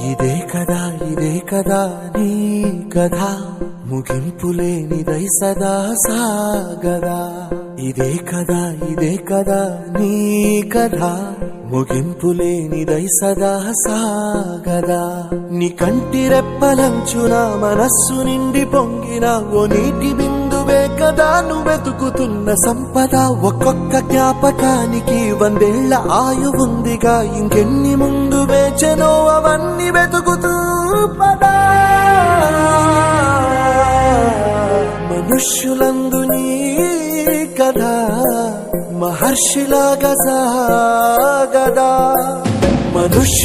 ఇదే కదా నీ కథ ముగింపులేనిదై సదా సాగదా. ఇదే కదా నీ కథ ముగింపులేనిదై సదా సాగదా. నీ కంటి రెప్పలంచున మనస్సు నిండి పొంగిన ఓ నీటి బిందువే కదా నువ్వెతుకుతున్న సంపద. ఒక్కొక్క జ్ఞాపకానికి 100 ఏళ్ల ఆయువుందిగా, ఇంకెన్ని ముందు వేచెనో అవన్నీ వెతుకుతూ పదా. మనుష్యులందు నీ కథ మహర్షిలాగా సాగదా. మనుష్యు